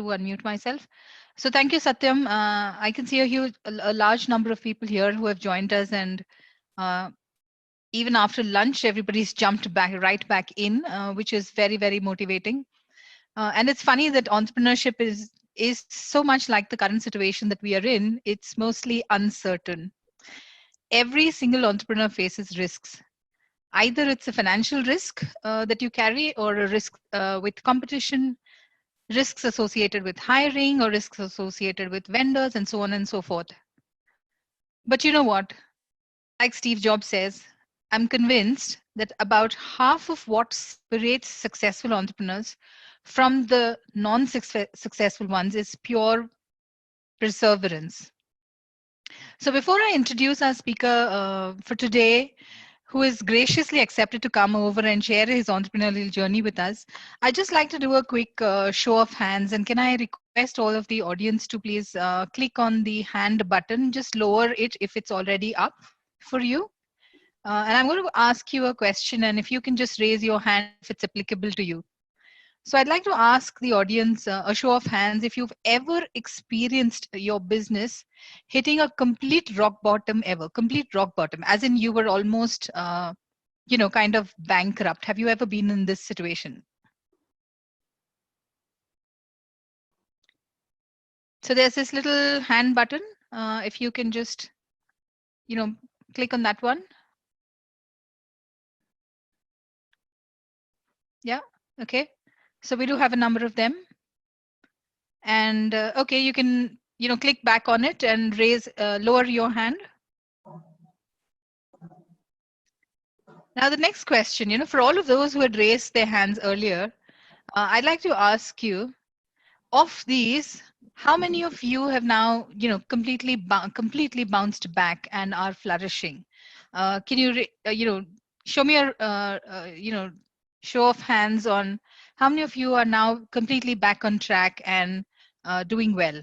to unmute myself. So thank you, Satyam. I can see a large number of people here who have joined us, and uh, even after lunch, everybody's jumped back right back in, which is very, very motivating. And it's funny that entrepreneurship is so much like the current situation that we are in. It's mostly uncertain. Every single entrepreneur faces risks. Either it's a financial risk that you carry, or a risk with competition, risks associated with hiring, or risks associated with vendors, and so on and so forth. But you know what? Like Steve Jobs says, I'm convinced that about half of what separates successful entrepreneurs from the non successful ones is pure perseverance. So, before I introduce our speaker for today, who has graciously accepted to come over and share his entrepreneurial journey with us, I'd just like to do a quick show of hands. And can I request all of the audience to please click on the hand button, just lower it if it's already up for you. And I'm going to ask you a question, and if you can just raise your hand if it's applicable to you. So I'd like to ask the audience a show of hands if you've ever experienced your business hitting a complete rock bottom ever, complete rock bottom, as in you were almost, kind of bankrupt. Have you ever been in this situation? So there's this little hand button. If you can just, you know, click on that one. Yeah. Okay. So we do have a number of them. And okay, you can, click back on it and lower your hand. Now the next question, for all of those who had raised their hands earlier, I'd like to ask you, of these, how many of you have now, completely bounced back and are flourishing? Can you, show me a, show of hands on how many of you are now completely back on track and doing well?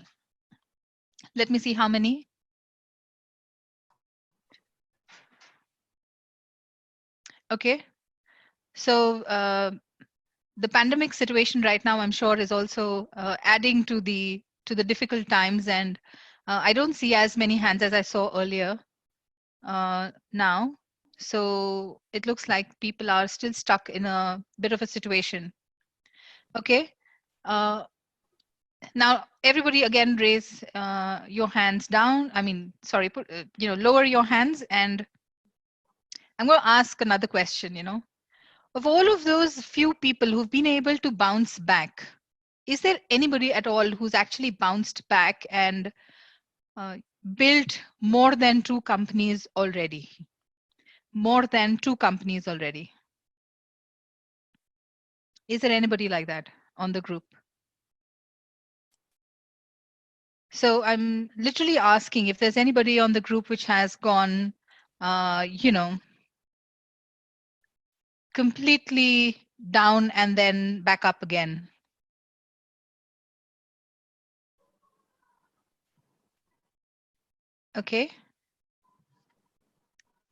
Let me see how many. Okay. So the pandemic situation right now, I'm sure, is also adding to the difficult times, and I don't see as many hands as I saw earlier now. So it looks like people are still stuck in a bit of a situation. Okay. Uh, Now everybody again raise your hands down. I mean, sorry, lower your hands, and I'm going to ask another question. Of all of those few people who've been able to bounce back, is there anybody at all who's actually bounced back and uh, built more than two companies already? More than two companies already. Is there anybody like that on the group? So I'm literally asking if there's anybody on the group which has gone, completely down and then back up again. Okay.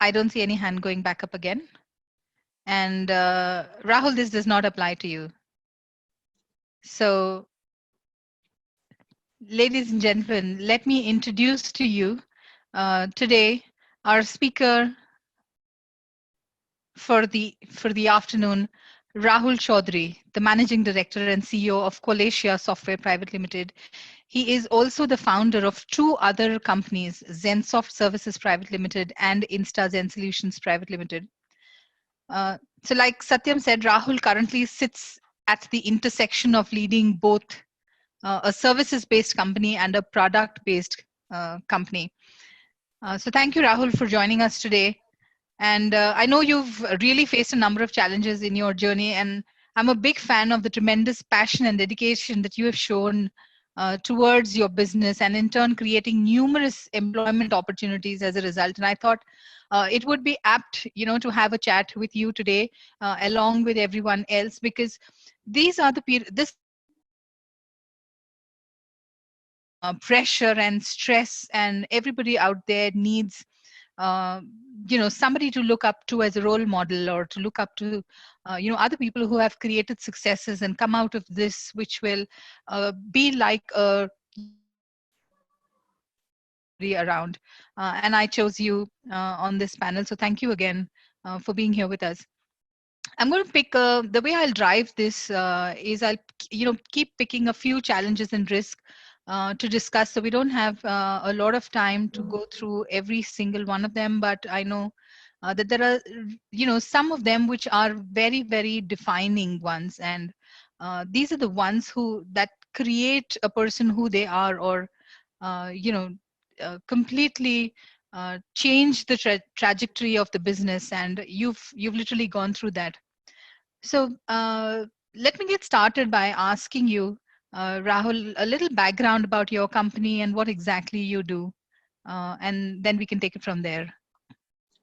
I don't see any hand going back up again. And Rahul, this does not apply to you. So, ladies and gentlemen, let me introduce to you today our speaker for the afternoon, Rahul Chaudhary, the Managing Director and CEO of Qualacia Software Private Limited. He is also the founder of two other companies, ZenSoft Services Private Limited and InstaZen Solutions Private Limited. So like Satyam said, Rahul currently sits at the intersection of leading both a services-based company and a product-based company. So thank you, Rahul, for joining us today. And I know you've really faced a number of challenges in your journey, and I'm a big fan of the tremendous passion and dedication that you have shown towards your business, and in turn creating numerous employment opportunities as a result. And I thought it would be apt, to have a chat with you today, along with everyone else, because these are this pressure and stress, and everybody out there needs uh, somebody to look up to as a role model, or to look up to other people who have created successes and come out of this, which will be like a around. And I chose you on this panel, so thank you again for being here with us. I'm going to pick the way I'll drive this is I'll keep picking a few challenges and risk to discuss. So we don't have a lot of time to go through every single one of them, but I know that there are some of them which are very, very defining ones, and these are the ones who that create a person who they are, or uh, you know completely change the trajectory of the business. And you've literally gone through that. So let me get started by asking you, Rahul, a little background about your company and what exactly you do, and then we can take it from there.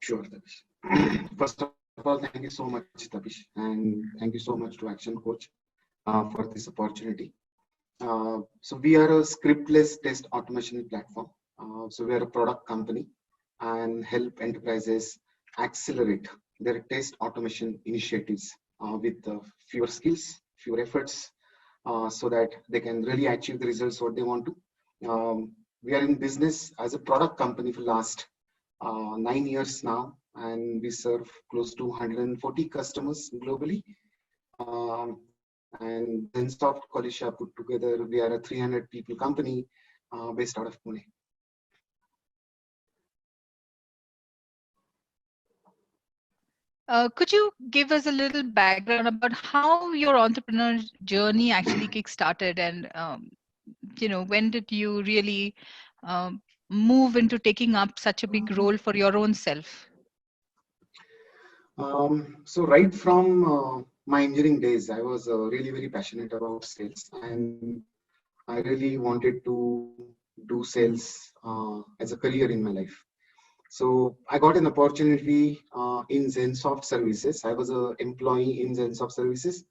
Sure, Tapish. First of all, thank you so much, Tapish, and thank you so much to Action Coach for this opportunity. So we are a scriptless test automation platform. So we are a product company and help enterprises accelerate their test automation initiatives with fewer skills, fewer efforts, so that they can really achieve the results what they want to. We are in business as a product company for last 9 years now, and we serve close to 140 customers globally. And Zensoft Kolisha put together, we are a 300 people company based out of Pune. Could you give us a little background about how your entrepreneur journey actually kick-started, and when did you really move into taking up such a big role for your own self? So right from my engineering days, I was really very passionate about sales, and I really wanted to do sales as a career in my life. So I got an opportunity in Zensoft Services. I was an employee in Zensoft Services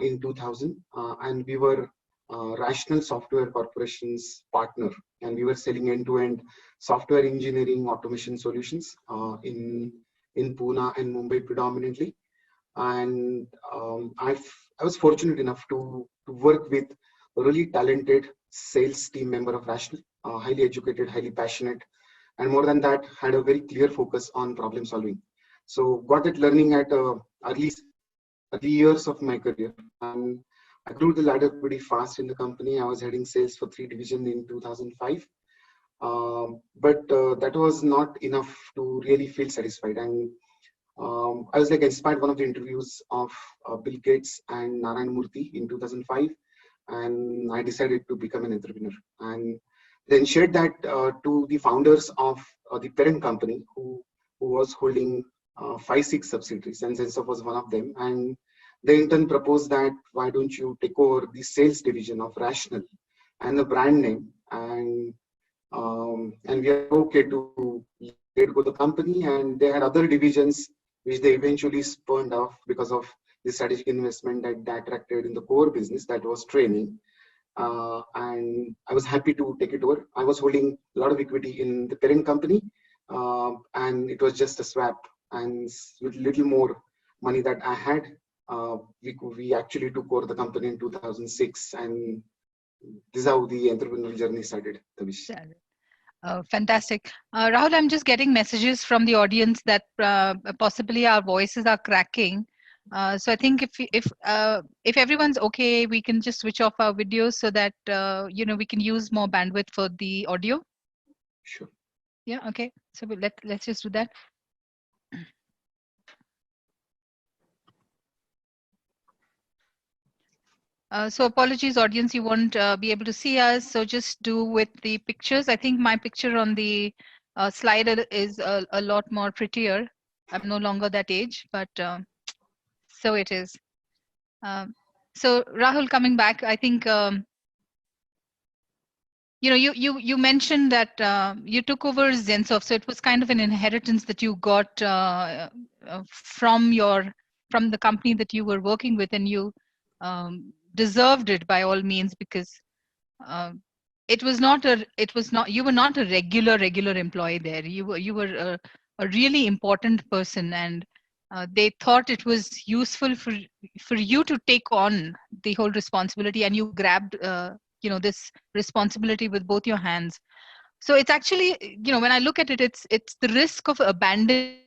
in 2000, and we were Rational Software Corporation's partner, and we were selling end-to-end software engineering automation solutions in Pune and Mumbai predominantly. And I was fortunate enough to work with a really talented sales team member of Rational, highly educated, highly passionate, and more than that, had a very clear focus on problem solving. So got that learning at early years of my career, and I grew the ladder pretty fast in the company. I was heading sales for 3 divisions in 2005. But that was not enough to really feel satisfied. And I was like inspired one of the interviews of Bill Gates and Narayan Murthy in 2005, and I decided to become an entrepreneur. And then shared that to the founders of the parent company, who was holding 5-6 subsidiaries, and Zensoft was one of them. And they in turn proposed that why don't you take over the sales division of Rational and the brand name, and we are okay to let go the company. And they had other divisions which they eventually spurned off because of the strategic investment that they attracted in the core business, that was training. And I was happy to take it over. I was holding a lot of equity in the parent company, and it was just a swap. And with little more money that I had, we actually took over the company in 2006, and this is how the entrepreneurial journey started. Fantastic. Rahul, I'm just getting messages from the audience that possibly our voices are cracking. So I think if everyone's okay, we can just switch off our videos so that we can use more bandwidth for the audio. Sure. Yeah. Okay. So let's just do that. So apologies, audience, you won't be able to see us. So just do with the pictures. I think my picture on the slider is a lot more prettier. I'm no longer that age, but so it is. So Rahul, coming back, I think you mentioned that you took over Zensoft, so it was kind of an inheritance that you got from the company that you were working with, and you deserved it by all means, because you were not a regular employee there. You were a really important person, and they thought it was useful for you to take on the whole responsibility, and you grabbed this responsibility with both your hands. So it's actually, when I look at it, it's the risk of abandon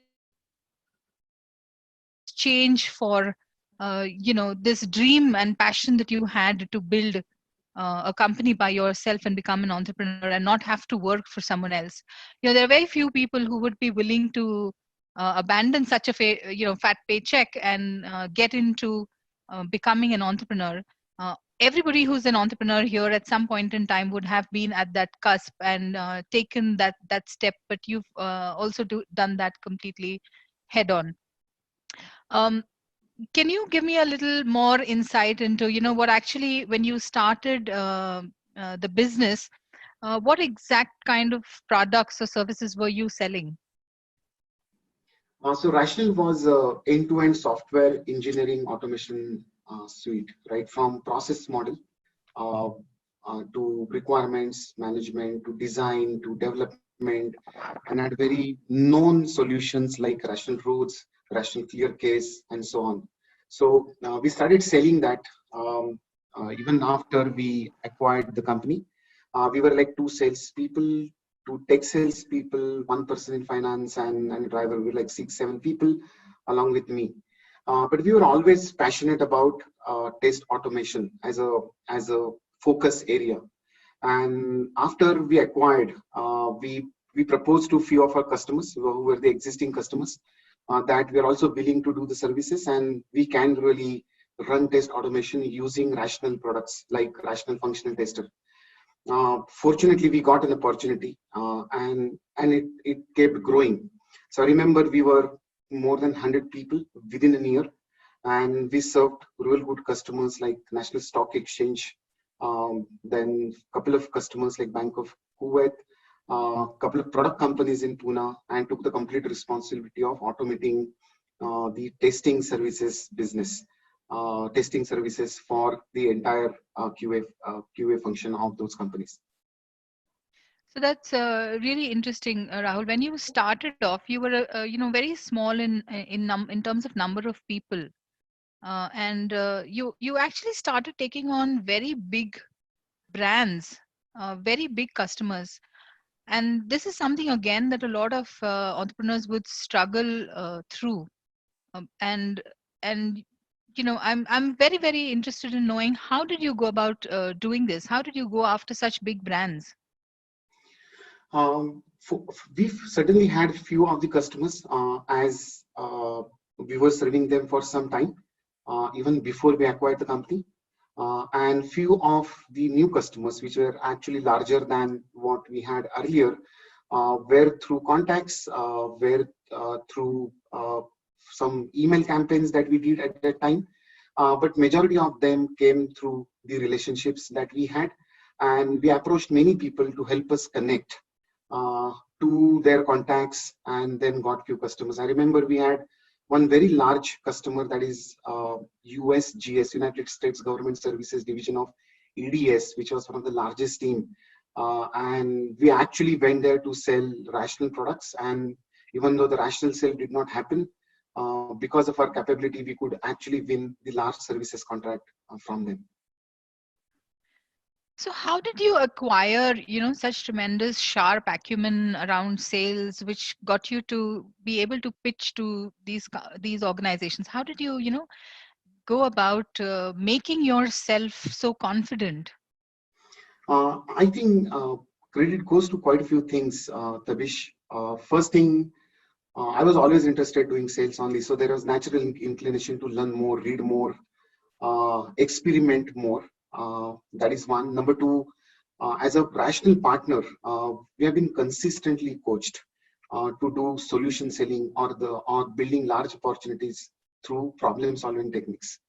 change for this dream and passion that you had to build a company by yourself and become an entrepreneur and not have to work for someone else. There are very few people who would be willing to abandon such a fat paycheck and get into becoming an entrepreneur. Everybody who's an entrepreneur here at some point in time would have been at that cusp and taken that step, but you've also done that completely head on. um, can you give me a little more insight into, what actually, when you started the business, what exact kind of products or services were you selling? So Rational was a end-to-end software engineering automation suite, right? From process model uh, to requirements management, to design, to development, and had very known solutions like Rational Roads, Rational ClearCase, and so on. So we started selling that even after we acquired the company. We were like two salespeople, two tech salespeople, one person in finance, and a driver. We were like 6, 7 people along with me. But we were always passionate about test automation as a focus area. And after we acquired, we proposed to few of our customers who were the existing customers that we are also willing to do the services, and we can really run test automation using Rational products like Rational Functional Tester. Fortunately, we got an opportunity, and it kept growing. So I remember we were more than 100 people within a year, and we served real good customers like National Stock Exchange, then a couple of customers like Bank of Kuwait, a couple of product companies in Pune, and took the complete responsibility of automating the testing services business, testing services for the entire QA function of those companies. So that's really interesting, Rahul. When you started off, you were very small in terms of number of people, and you actually started taking on very big brands, very big customers. And this is something again that a lot of entrepreneurs would struggle through. And I'm very, very interested in knowing, how did you go about doing this? How did you go after such big brands? We've certainly had few of the customers as we were serving them for some time, even before we acquired the company. And few of the new customers, which were actually larger than what we had earlier, were through contacts, were through some email campaigns that we did at that time. But majority of them came through the relationships that we had, and we approached many people to help us connect to their contacts, and then got few customers. I remember we had one very large customer, that is USGS, United States Government Services Division of EDS, which was one of the largest team. And we actually went there to sell Rational products. And even though the Rational sale did not happen, because of our capability, we could actually win the large services contract from them. So how did you acquire, such tremendous sharp acumen around sales, which got you to be able to pitch to these organizations? How did you, go about making yourself so confident? I think credit goes to quite a few things, Tabish. First thing, I was always interested doing sales only, so there was natural inclination to learn more, read more, experiment more. That is one. Number two, as a Rational partner, we have been consistently coached to do solution selling or building large opportunities through problem solving techniques.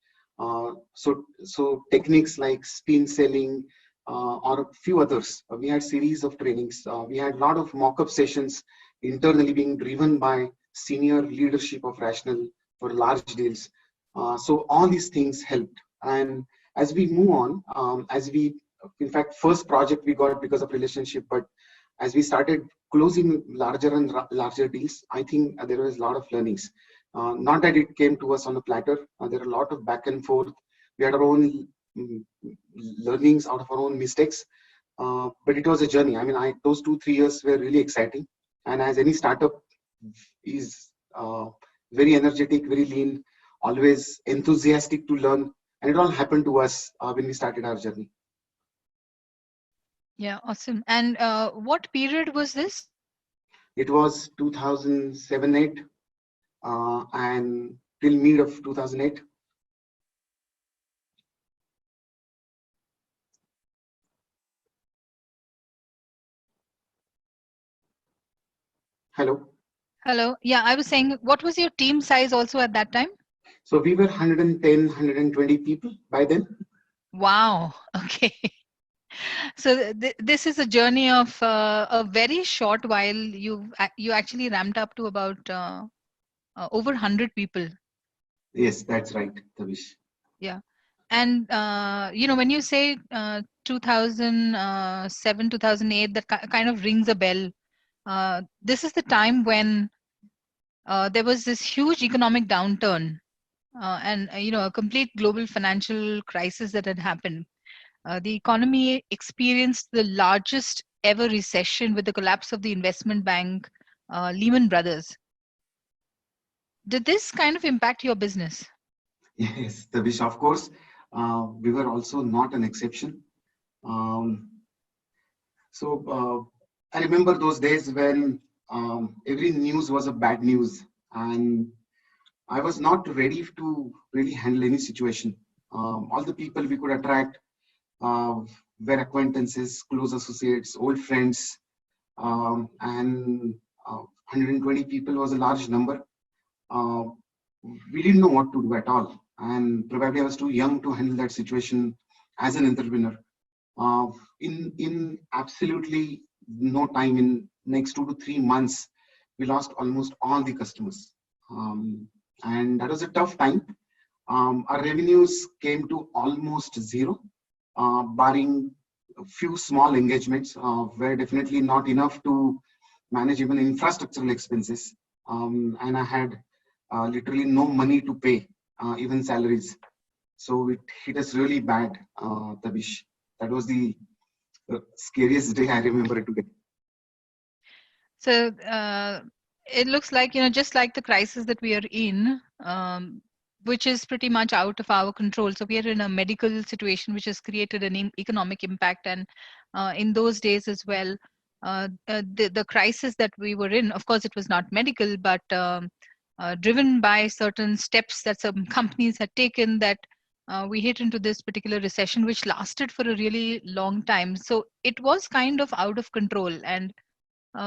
So techniques like spin selling or a few others. We had series of trainings. We had a lot of mock-up sessions internally being driven by senior leadership of Rational for large deals. So all these things helped. And as we move on, as we in fact, first project we got because of relationship, but as we started closing larger and larger deals, I think there was a lot of learnings. Not that it came to us on a platter. There are a lot of back and forth. We had our own learnings out of our own mistakes. But it was a journey. I mean, those 2-3 years were really exciting. And as any startup is very energetic, very lean, always enthusiastic to learn. And it all happened to us when we started our journey. Yeah, awesome. And what period was this? It was 2007-8 and till mid of 2008. Hello. Hello. Yeah, I was saying, what was your team size also at that time? So we were 110, 120 people by then. Wow. Okay. So this is a journey of a very short while. You actually ramped up to about over 100 people. Yes, that's right, Tavish. Yeah. And when you say 2007, 2008, that kind of rings a bell. This is the time when there was this huge economic downturn and a complete global financial crisis that had happened. The economy experienced the largest ever recession with the collapse of the investment bank, Lehman Brothers. Did this kind of impact your business? Yes, Tavish, of course. We were also not an exception. So I remember those days when every news was a bad news, and I was not ready to really handle any situation. All the people we could attract uh, were acquaintances, close associates, old friends, and 120 people was a large number. Uh, we didn't know what to do at all, and probably I was too young to handle that situation as an entrepreneur. Uh, in absolutely no time, in next 2 to 3 months, we lost almost all the customers, and that was a tough time. Our revenues came to almost zero, barring a few small engagements, were definitely not enough to manage even infrastructural expenses. And I had literally no money to pay even salaries. So it hit us really bad, Tabish. That was the scariest day I remember today. So it looks like, just like the crisis that we are in, which is pretty much out of our control. So we are in a medical situation which has created an economic impact. And in those days as well, the crisis that we were in, of course, it was not medical, but driven by certain steps that some companies had taken, that we hit into this particular recession, which lasted for a really long time. So it was kind of out of control, and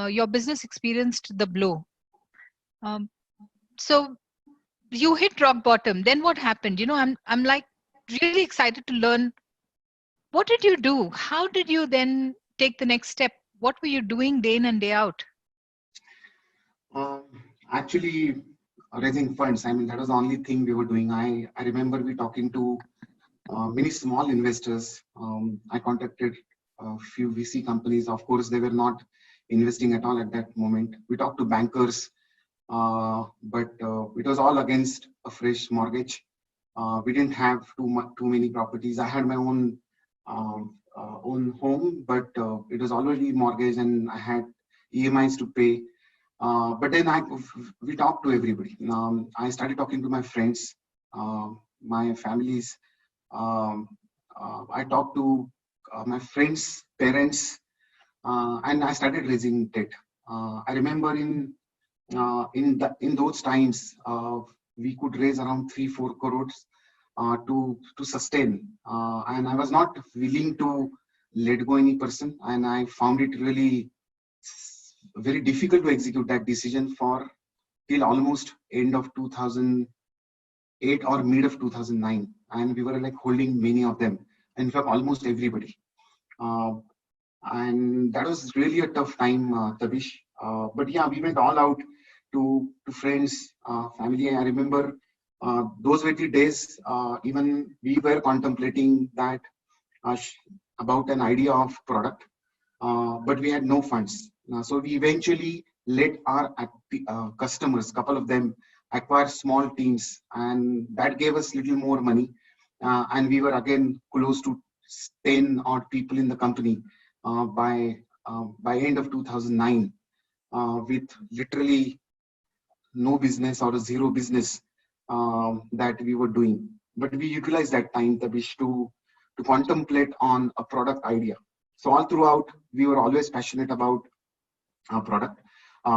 your business experienced the blow. So you hit rock bottom. Then what happened? I'm like really excited to learn, what did you do? How did you then take the next step? What were you doing day in and day out? Um, Actually, raising funds. I mean, that was the only thing we were doing. I remember we talking to many small investors. I contacted a few VC companies. Of course, they were not investing at all at that moment. We talked to bankers, but it was all against a fresh mortgage. We didn't have too many properties. I had my own home, but it was already mortgaged, and I had EMIs to pay. But then we talked to everybody. I started talking to my friends, my families. Um, I talked to my friends' parents, and I started raising debt. I remember in those times, we could raise around 3-4 crores to sustain, and I was not willing to let go any person, and I found it really very difficult to execute that decision for till almost end of 2008 or mid of 2009, and we were like holding many of them, in fact almost everybody, uh, and that was really a tough time, Tavish. But yeah, we went all out to friends, family. I remember those were the days, even we were contemplating that about an idea of product, but we had no funds. So we eventually let our customers, couple of them, acquire small teams, and that gave us little more money. And we were again close to 10 odd people in the company by end of 2009, with literally no business or a zero business that we were doing. But we utilized that time, Tabish, to contemplate on a product idea. So all throughout, we were always passionate about our product.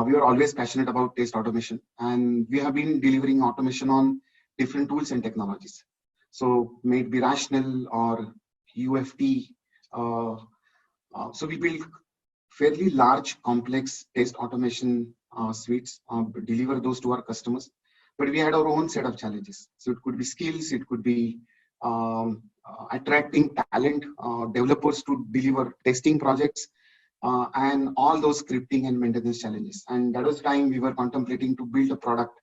We were always passionate about test automation, and we have been delivering automation on different tools and technologies. So may it be Rational or UFT. So we build fairly large, complex test automation suites, deliver those to our customers. But we had our own set of challenges. So it could be skills, it could be attracting talent, developers to deliver testing projects, and all those scripting and maintenance challenges. And that was the time we were contemplating to build a product.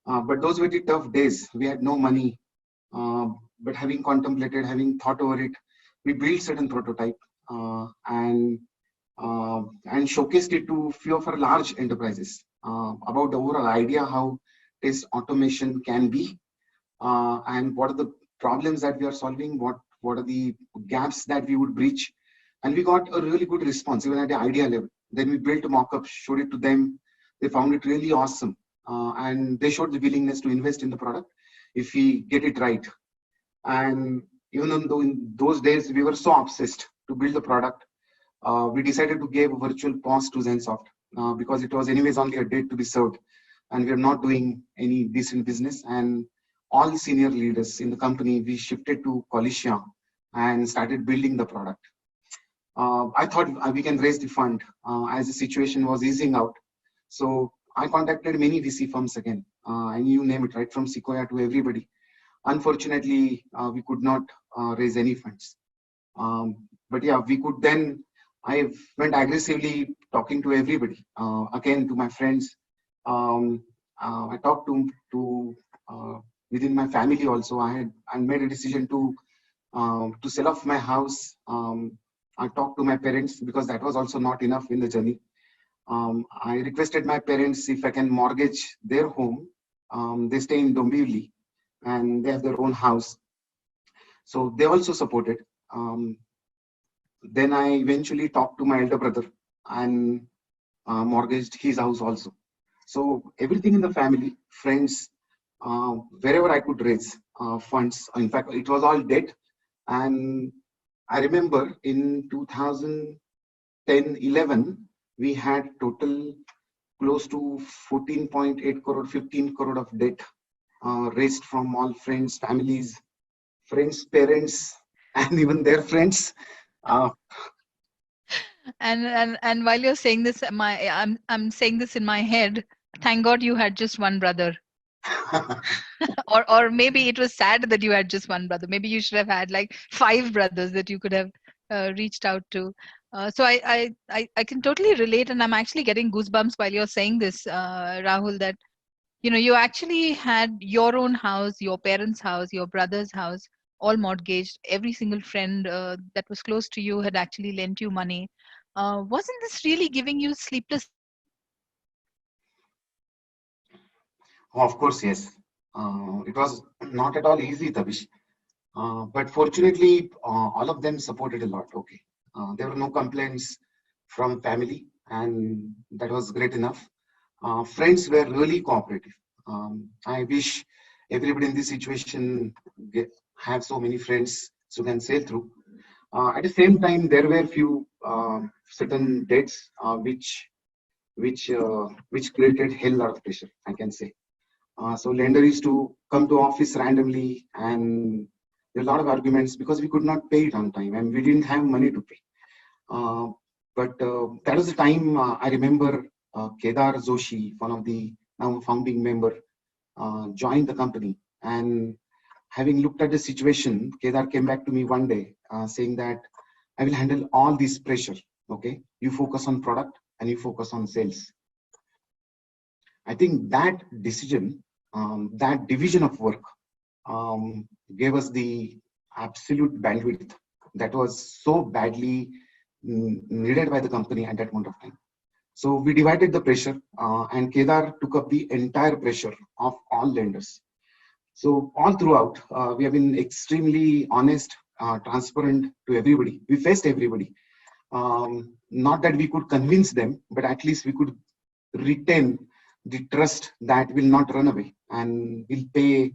But those were the tough days. We had no money. But having contemplated, having thought over it, we built certain prototype and showcased it to few of our large enterprises about the overall idea how test automation can be, and what are the problems that we are solving, what are the gaps that we would breach. And we got a really good response even at the idea level. Then we built a mock-up, showed it to them. They found it really awesome, and they showed the willingness to invest in the product if we get it right. And even though in those days we were so obsessed to build the product, we decided to give a virtual pause to Zensoft because it was anyways only a date to be served, and we are not doing any decent business. And all senior leaders in the company, we shifted to Collegia and started building the product. I thought we can raise the fund as the situation was easing out. So I contacted many VC firms again, and you name it, right from Sequoia to everybody. Unfortunately, we could not raise any funds. But yeah, we could then, I went aggressively talking to everybody, again to my friends. I talked to within my family also. I made a decision to sell off my house. I talked to my parents because that was also not enough in the journey. I requested my parents if I can mortgage their home. They stay in Dombivli and they have their own house. So they also supported. Then I eventually talked to my elder brother and mortgaged his house also. So everything in the family, friends, wherever I could raise funds. In fact, it was all debt. And I remember in 2010-11, we had total close to 14.8 crore, 15 crore of debt raised from all friends, families, friends, parents, and even their friends. And while you're saying this, I'm saying this in my head. Thank God you had just one brother. or maybe it was sad that you had just one brother. Maybe you should have had like 5 brothers that you could have reached out to. So I can totally relate, and I'm actually getting goosebumps while you're saying this, Rahul, that you actually had your own house, your parents' house, your brother's house, all mortgaged. Every single friend that was close to you had actually lent you money. Wasn't this really giving you sleepless? Oh, of course, yes. It was not at all easy, Tabish. But fortunately, all of them supported a lot. Okay. There were no complaints from family, and that was great enough. Friends were really cooperative. I wish everybody in this situation have so many friends so can sail through. At the same time, there were few certain debts which created hell lot of pressure, I can say. So lender used to come to office randomly, and there were a lot of arguments because we could not pay it on time and we didn't have money to pay. But that was the time I remember Kedar Joshi, one of the now founding member, joined the company. And having looked at the situation, Kedar came back to me one day saying that I will handle all this pressure. Okay, you focus on product and you focus on sales. I think that decision, that division of work, gave us the absolute bandwidth that was so badly needed by the company at that point of time. So we divided the pressure, and Kedar took up the entire pressure of all lenders. So all throughout, we have been extremely honest, transparent to everybody. We faced everybody. Not that we could convince them, but at least we could retain the trust that will not run away and will pay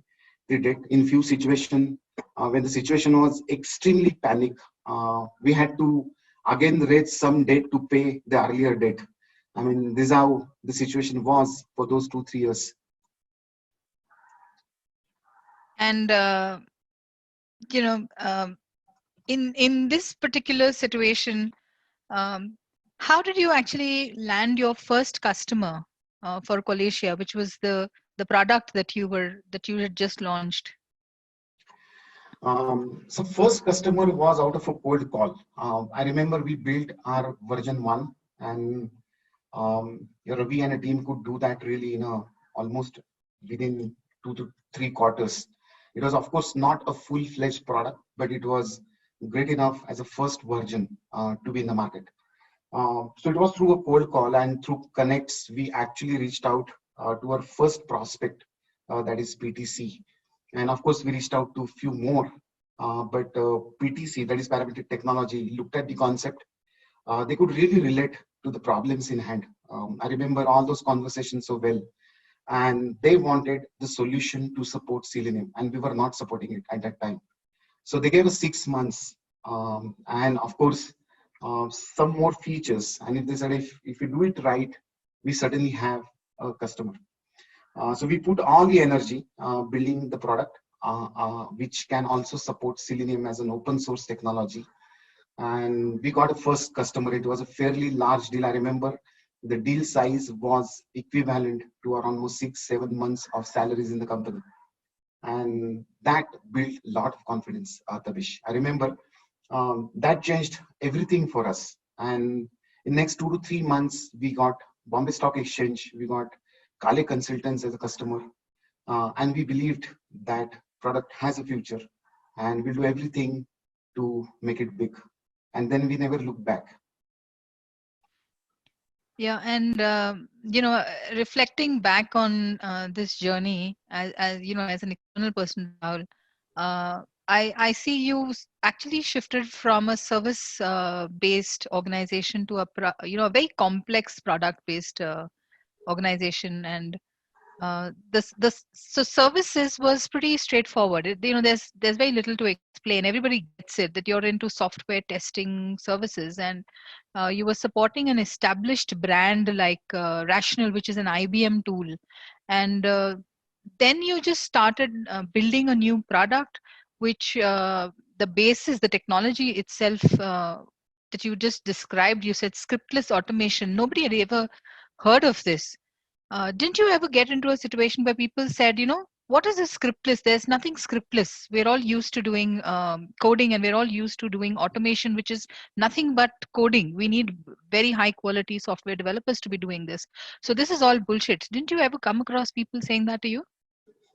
the debt. In few situations, when the situation was extremely panic, we had to again raise some debt to pay the earlier debt. I mean, this is how the situation was for those 2-3 years. And in this particular situation, how did you actually land your first customer for Collatia, which was the product that you had just launched? So first customer was out of a cold call. I remember we built our version 1, and Ravi and a team could do that really almost within 2 to 3 quarters. It was of course not a full-fledged product, but it was great enough as a first version to be in the market. So it was through a cold call and through connects, we actually reached out to our first prospect, that is PTC. And of course, we reached out to a few more, but PTC, that is parametric technology, looked at the concept. They could really relate to the problems in hand. I remember all those conversations so well. And they wanted the solution to support Selenium, and we were not supporting it at that time. So they gave us 6 months, and of course, some more features. And if they said, if you do it right, we certainly have a customer. So we put all the energy building the product, which can also support Selenium as an open source technology. And we got a first customer. It was a fairly large deal. I remember the deal size was equivalent to around almost 6-7 months of salaries in the company. And that built a lot of confidence, Tabish. I remember that changed everything for us. And in next 2 to 3 months, we got Bombay Stock Exchange, we got Kale Consultants as a customer, and we believed that product has a future, and we'll do everything to make it big. And then we never looked back. Yeah, and reflecting back on this journey as as an external person, Rahul, I see you actually shifted from a service based organization to a very complex product based organization. And so services was pretty straightforward. There's very little to explain. Everybody gets it that you're into software testing services, and you were supporting an established brand like Rational, which is an IBM tool. And then you just started building a new product, which the basis, the technology itself that you just described, you said scriptless automation. Nobody had ever heard of this. Didn't you ever get into a situation where people said, what is a scriptless? There's nothing scriptless. We're all used to doing coding, and we're all used to doing automation, which is nothing but coding. We need very high quality software developers to be doing this. So this is all bullshit. Didn't you ever come across people saying that to you?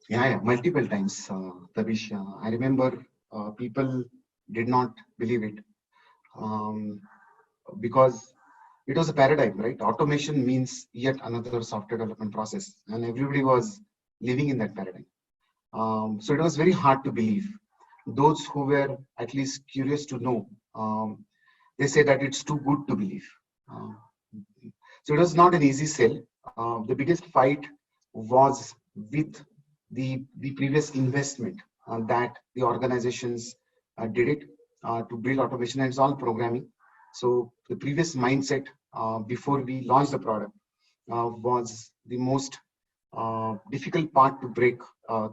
Yeah, multiple times, Tabish. I remember people did not believe it, because it was a paradigm, right? Automation means yet another software development process, and everybody was living in that paradigm. So it was very hard to believe. Those who were at least curious to know, they say that it's too good to believe. So it was not an easy sell. The biggest fight was with the previous investment that the organizations did it to build automation, and it's all programming. So the previous mindset before we launched the product was the most difficult part to break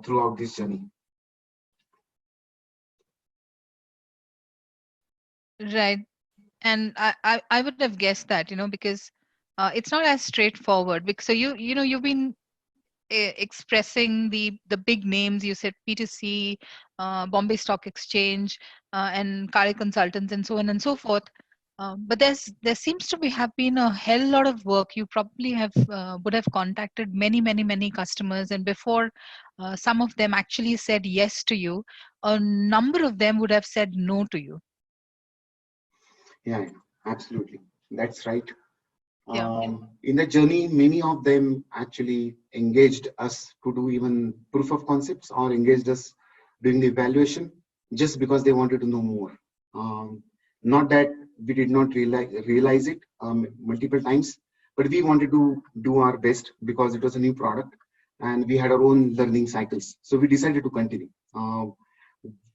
throughout this journey. Right. And I would have guessed that, because it's not as straightforward. Because so you've been expressing the big names. You said P2C, Bombay Stock Exchange, and Kale Consultants, and so on and so forth. But there seems to have been a hell lot of work. You probably would have contacted many customers, and before some of them actually said yes to you, a number of them would have said no to you. Yeah, absolutely. That's right. Yeah. In the journey, many of them actually engaged us to do even proof of concepts or engaged us doing the evaluation just because they wanted to know more. Not that we did not realize it multiple times, but we wanted to do our best because it was a new product and we had our own learning cycles. So we decided to continue.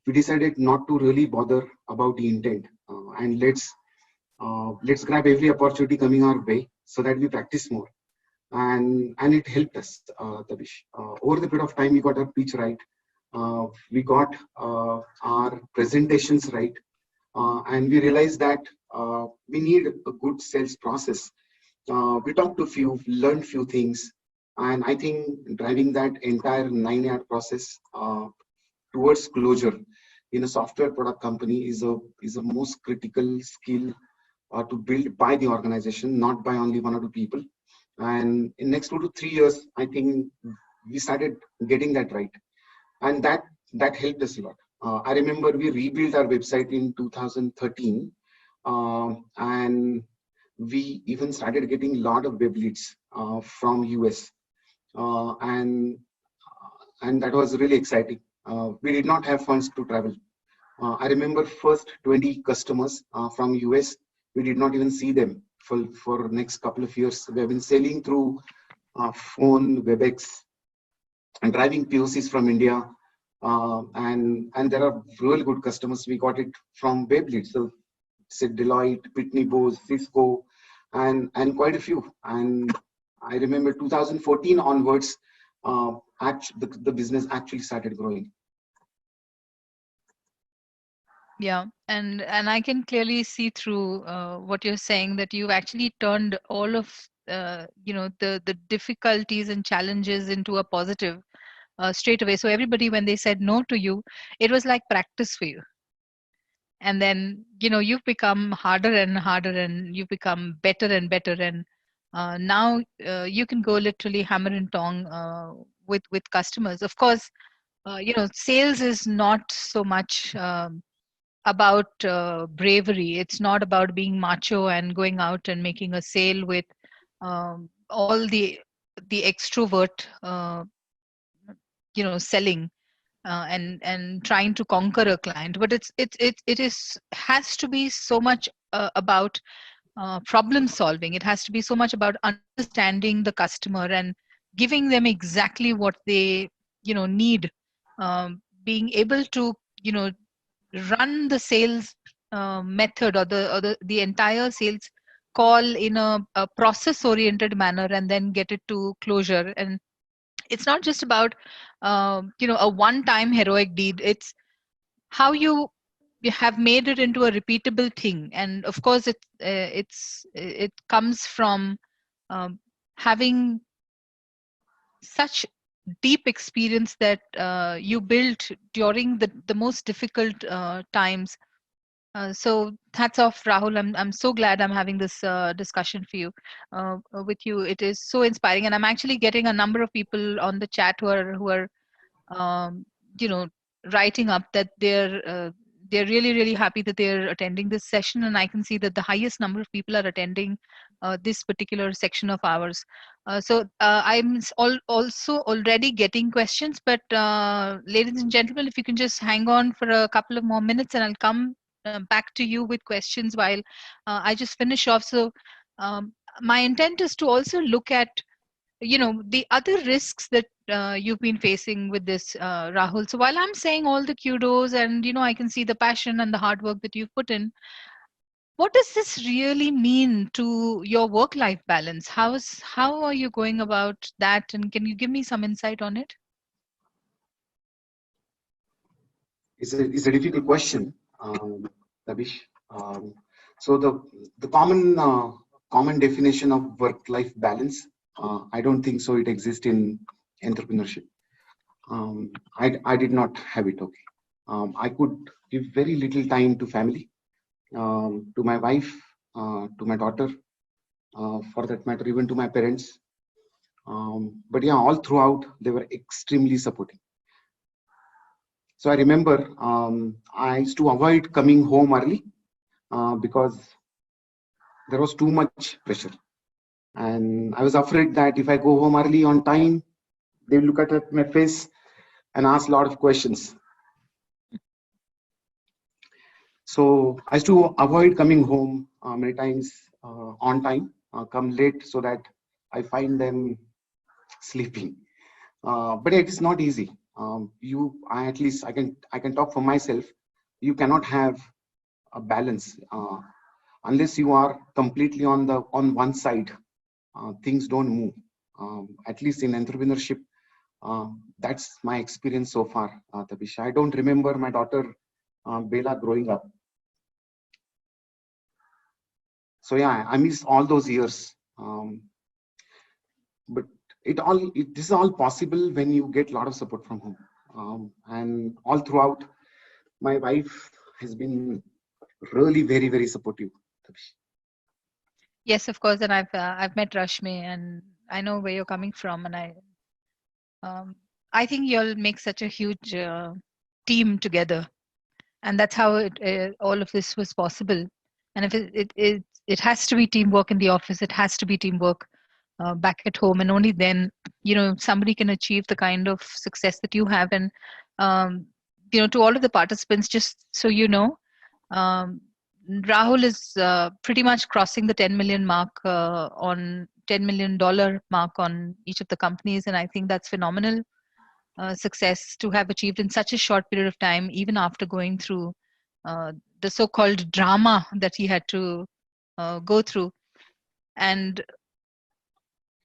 We decided not to really bother about the intent and let's grab every opportunity coming our way so that we practice more and it helped us, Tabish. Over the period of time we got our pitch right, we got our presentations right, and we realized that we need a good sales process. We talked to few, learned few things, and I think driving that entire 9-year process towards closure in a software product company is a most critical skill to build by the organization, not by only 1 or 2 people. And in next 2 to 3 years, I think we started getting that right, and that helped us a lot. I remember we rebuilt our website in 2013, and we even started getting a lot of web leads from US, uh, and and that was really exciting. We did not have funds to travel. I remember first 20 customers from US. We did not even see them for next couple of years. We have been selling through phone, WebEx, and driving POCs from India. And there are really good customers. We got it from web leads. So said Deloitte, Pitney Bowes, Cisco, and quite a few. And I remember 2014 onwards, the business actually started growing. Yeah, and I can clearly see through what you're saying, that you've actually turned all of the difficulties and challenges into a positive straight away. So everybody, when they said no to you, it was like practice for you. And then you've become harder and harder, and you've become better and better, and now you can go literally hammer and tong with customers. Of course, sales is not so much about bravery. It's not about being macho and going out and making a sale with all the extrovert selling and trying to conquer a client. But it has to be so much about problem solving. It has to be so much about understanding the customer and giving them exactly what they need, being able to run the sales method, or the entire sales call in a process oriented manner, and then get it to closure. And it's not just about a one time heroic deed. It's how you have made it into a repeatable thing. And of course it comes from um, having such deep experience that you built during the most difficult times. So hats off, Rahul. I'm so glad I'm having this discussion for you with you. It is so inspiring, and I'm actually getting a number of people on the chat who are um, you know writing up that they're really really happy that they're attending this session. And I can see that the highest number of people are attending this particular section of ours. So also already getting questions, but ladies and gentlemen, if you can just hang on for a couple of more minutes, and I'll come back to you with questions while I just finish off. So um, my intent is to also look at the other risks that you've been facing with this, Rahul. So while I'm saying all the kudos, and I can see the passion and the hard work that you've put in, what does this really mean to your work life balance? How are you going about that, and can you give me some insight on it? It's a difficult question, Tabish. Um, so the common definition of work-life balance, I don't think so. It exists in entrepreneurship. I did not have it. Okay, I could give very little time to family, to my wife, to my daughter, for that matter, even to my parents. But yeah, all throughout they were extremely supportive. So I remember I used to avoid coming home early because there was too much pressure. And I was afraid that if I go home early on time, they will look at my face and ask a lot of questions. So I used to avoid coming home many times on time, come late so that I find them sleeping. But it is not easy. At least I can talk for myself. You cannot have a balance unless you are completely on one side. Things don't move. At least in entrepreneurship, that's my experience so far, Tabish. I don't remember my daughter Bella growing up. So yeah, I miss all those years. But this is all possible when you get a lot of support from home. And all throughout, my wife has been really very, very supportive. Tabish. Yes, of course, and I've met Rashmi, and I know where you're coming from, and um, I think you'll make such a huge team together, and that's how all of this was possible. And if it has to be teamwork in the office, it has to be teamwork back at home, and only then somebody can achieve the kind of success that you have. And um, to all of the participants, just so you know, um, Rahul is pretty much crossing the 10 million mark on $10 million mark on each of the companies, and I think that's phenomenal success to have achieved in such a short period of time, even after going through uh, the so-called drama that he had to go through. And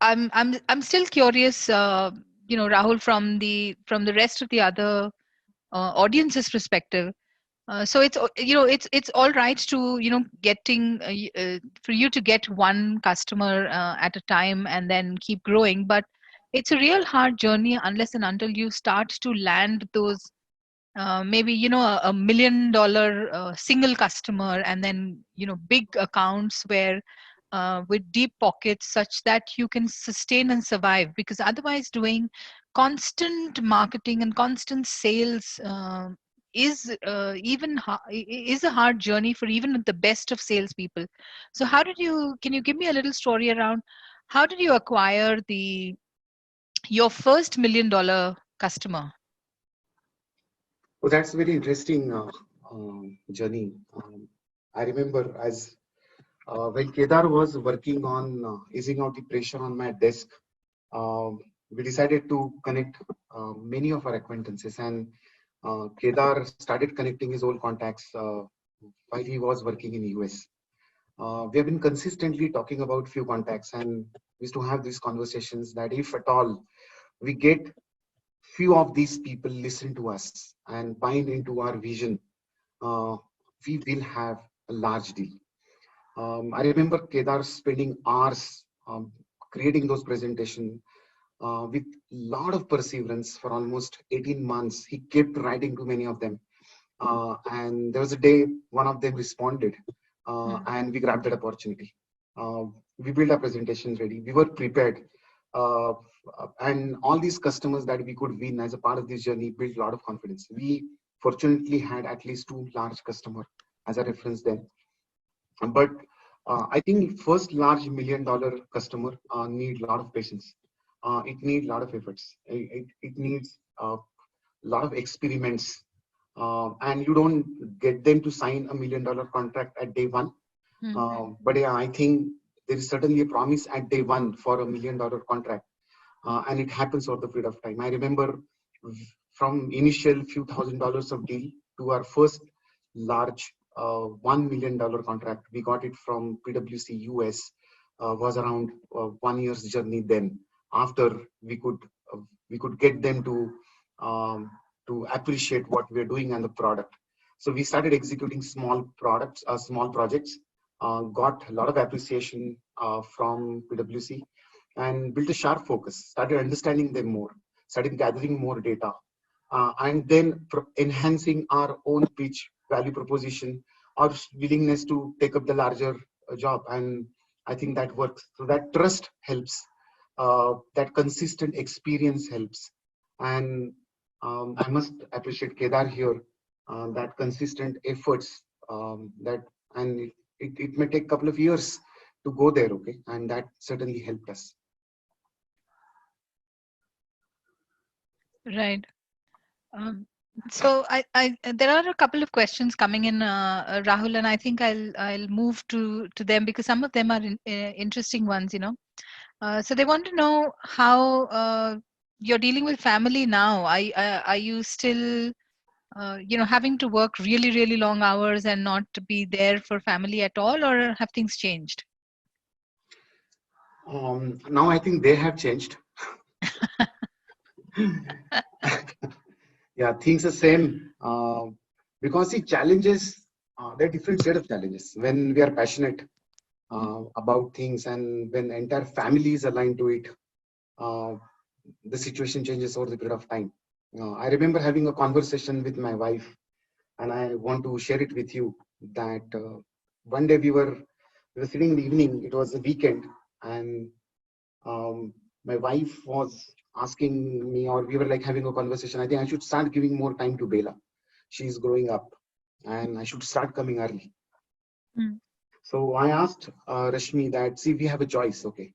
I'm still curious, Rahul, from the rest of the other audience's perspective. So it's all right to getting for you to get one customer at a time and then keep growing, but it's a real hard journey unless and until you start to land those maybe a $1 million single customer, and then big accounts where with deep pockets such that you can sustain and survive, because otherwise doing constant marketing and constant sales is a hard journey for even the best of salespeople. So can you give me a little story around how did you acquire your first $1 million customer? Oh, that's a very interesting journey. I remember as when Kedar was working on easing out the pressure on my desk, we decided to connect many of our acquaintances, and Kedar started connecting his old contacts while he was working in US. We have been consistently talking about few contacts, and we used to have these conversations that if at all we get few of these people listen to us and bind into our vision, uh, we will have a large deal. I remember Kedar spending hours creating those presentations with a lot of perseverance for almost 18 months. He kept writing to many of them. And there was a day one of them responded, and we grabbed that opportunity. We built our presentations ready. We were prepared. Uh, and all these customers that we could win as a part of this journey built a lot of confidence. We fortunately had at least 2 large customers as a reference then. But I think first large $1 million customer need a lot of patience. It needs a lot of efforts. It needs a lot of experiments. And you don't get them to sign $1 million contract at day one. But yeah, I think there is certainly a promise at day one for $1 million contract. And it happens over the period of time. I remember from initial few $1,000s of deal to our first large $1 million contract. We got it from PwC US, was around 1 year's journey then. After we could get them to appreciate what we're doing and the product. So we started executing small projects, got a lot of appreciation from PwC, and built a sharp focus, started understanding them more, started gathering more data, and then enhancing our own pitch, value proposition, our willingness to take up the larger job. And I think that works. So that trust helps, that consistent experience helps. And I must appreciate Kedar here, that consistent efforts, and it may take a couple of years to go there. Okay, and that certainly helped us. Right. So there are a couple of questions coming in, Rahul, and I think I'll move to them because some of them are interesting ones. So they want to know how you're dealing with family now. Are you still having to work really really long hours and not to be there for family at all, or have things changed? Now I think they have changed. Yeah, things are same. Because the challenges, they're different set of challenges. When we are passionate about things and when the entire family is aligned to it, uh, the situation changes over the period of time. I remember having a conversation with my wife, and I want to share it with you that one day we were sitting in the evening. It was a weekend, and um, my wife was asking me, or we were like having a conversation. I think I should start giving more time to Bela. She's growing up, and I should start coming early. Mm. So I asked Rashmi that, see, we have a choice. Okay,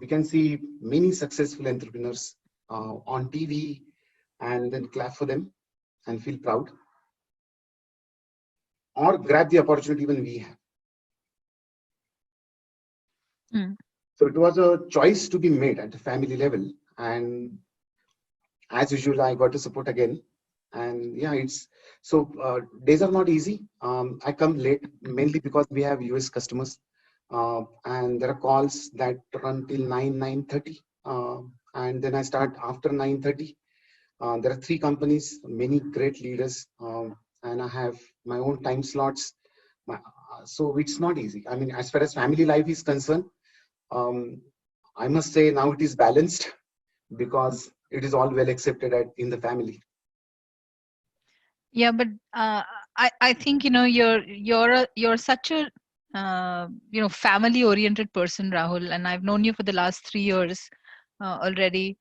we can see many successful entrepreneurs on TV and then clap for them and feel proud, or grab the opportunity when we have. Mm. So it was a choice to be made at the family level. And as usual, I got to support again. And yeah, it's so days are not easy. I come late mainly because we have US customers, and there are calls that run till 9:30, and then I start after 9:30. There are three companies, many great leaders, and I have my own time slots. So it's not easy. I mean, as far as family life is concerned, um, I must say now it is balanced because it is all well accepted in the family. Yeah, but I think you're such a family oriented person, Rahul, and I've known you for the last 3 years already.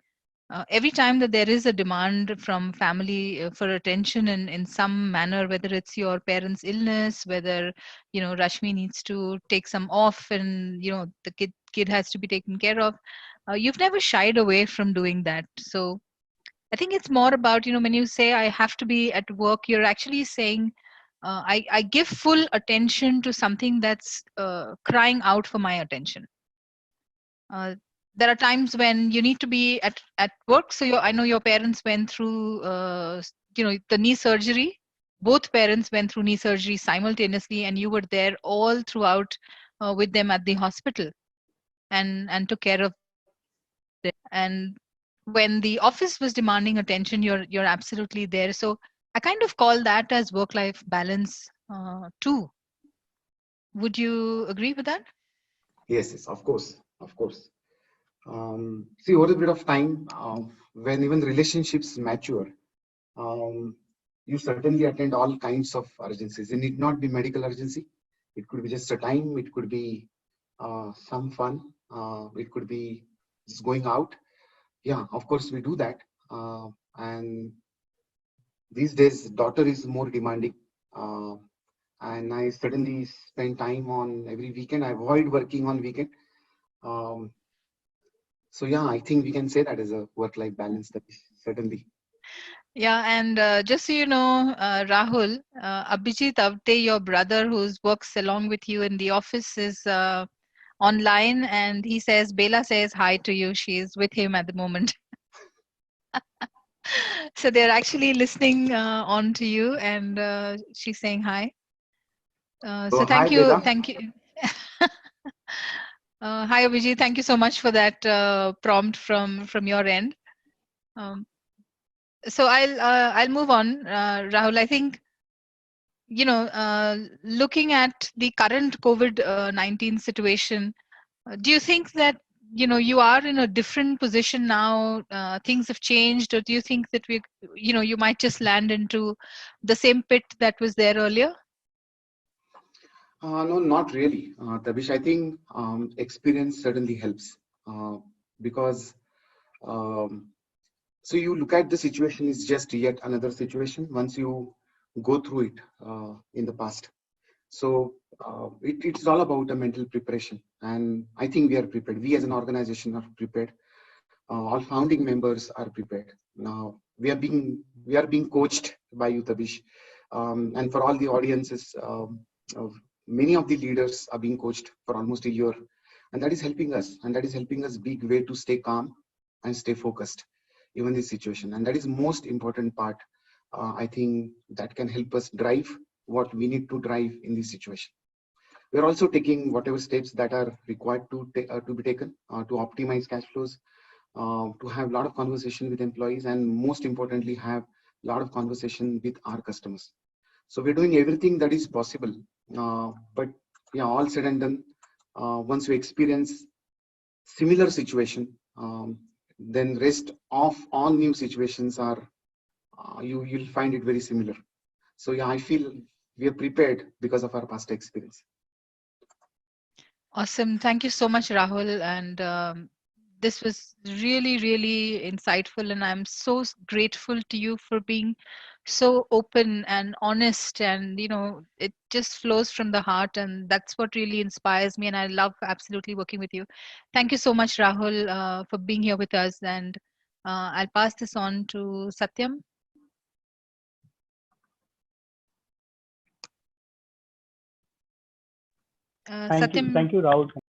Every time that there is a demand from family for attention in some manner, whether it's your parents' illness, whether Rashmi needs to take some off, and the kid has to be taken care of, you've never shied away from doing that. So I think it's more about, when you say I have to be at work, you're actually saying, I give full attention to something that's crying out for my attention. Uh, there are times when you need to be at work. So I know your parents went through, the knee surgery. Both parents went through knee surgery simultaneously, and you were there all throughout with them at the hospital and took care of them. And when the office was demanding attention, you're absolutely there. So I kind of call that as work life balance too. Would you agree with that? Yes, yes, of course, of course. See, over a bit of time, when even relationships mature, um, you certainly attend all kinds of urgencies. It need not be medical urgency. It could be just a time. It could be some fun. It could be just going out. Yeah, of course we do that. And these days, daughter is more demanding. Uh, and I certainly spend time on every weekend. I avoid working on weekend. Um, so yeah, I think we can say that as a work-life balance. That is certainly. Yeah, and just so you know, Rahul, Abhijit Avte, your brother who works along with you in the office, is online, and he says, Bela says hi to you. She is with him at the moment. So they're actually listening on to you, and she's saying hi. So So hi, Bela. thank you. Hi, Abhijit. Thank you so much for that prompt from your end. Um, so I'll move on, Rahul. I think looking at the current COVID-19 situation, do you think that you are in a different position now? Things have changed, or do you think that you might just land into the same pit that was there earlier? No, not really, Tabish. I think experience certainly helps because um, so you look at the situation is just yet another situation once you go through it in the past. So it's all about a mental preparation, and I think we are prepared. We as an organization are prepared. All founding members are prepared. Now we are being coached by you, Tabish, and for all the audiences, many of the leaders are being coached for almost a year, and that is helping us. And that is helping us big way to stay calm and stay focused, even this situation. And that is most important part. I think that can help us drive what we need to drive in this situation. We are also taking whatever steps that are required to be taken to optimize cash flows, to have a lot of conversation with employees, and most importantly, have a lot of conversation with our customers. So we're doing everything that is possible. But yeah, all said and done, once we experience similar situation, then rest of all new situations are you'll find it very similar. So yeah, I feel we are prepared because of our past experience. Awesome. Thank you so much, Rahul. And this was really, really insightful. And I'm so grateful to you for being so open and honest. And, it just flows from the heart. And that's what really inspires me. And I love absolutely working with you. Thank you so much, Rahul, for being here with us. And I'll pass this on to Satyam. Thank you, Satyam. Rahul.